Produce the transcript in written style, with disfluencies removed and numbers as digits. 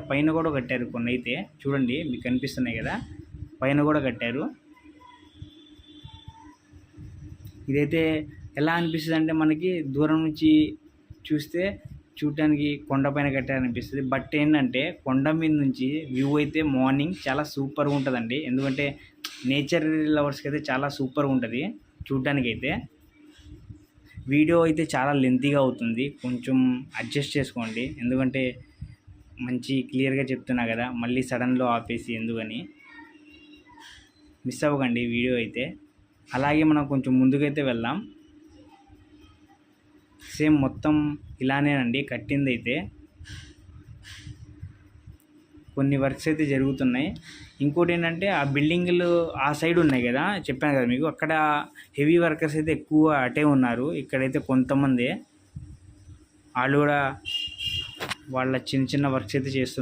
పైన కూడా కట్టారు కొన్ని అయితే చూడండి, మీకు కనిపిస్తున్నాయి కదా, పైన కూడా కట్టారు. ఇదైతే ఎలా అనిపిస్తుంది అంటే మనకి దూరం నుంచి చూస్తే చూడటానికి కొండపైన కట్టారనిపిస్తుంది. బట్ ఏంటంటే కొండ మీద నుంచి వ్యూ అయితే మార్నింగ్ చాలా సూపర్గా ఉంటుందండి. ఎందుకంటే నేచర్ లవర్స్కి అయితే చాలా సూపర్గా ఉంటుంది చూడటానికైతే. వీడియో అయితే చాలా లెంతీగా అవుతుంది, కొంచెం అడ్జస్ట్ చేసుకోండి. ఎందుకంటే మంచి క్లియర్గా చెప్తున్నా కదా, మళ్ళీ సడన్లో ఆపేసి ఎందుకని. మిస్ అవ్వకండి వీడియో అయితే. అలాగే మనం కొంచెం ముందుకైతే వెళ్దాం. సేమ్ మొత్తం ఇలానేనండి కట్టింది అయితే. కొన్ని వర్క్స్ అయితే జరుగుతున్నాయి. ఇంకోటి ఏంటంటే ఆ బిల్డింగ్లు ఆ సైడ్ ఉన్నాయి కదా, చెప్పాను కదా మీకు, అక్కడ హెవీ వర్కర్స్ అయితే ఎక్కువ అటే ఉన్నారు. ఇక్కడైతే కొంతమంది వాళ్ళు కూడా వాళ్ళ చిన్న చిన్న వర్క్స్ అయితే చేస్తున్నారు.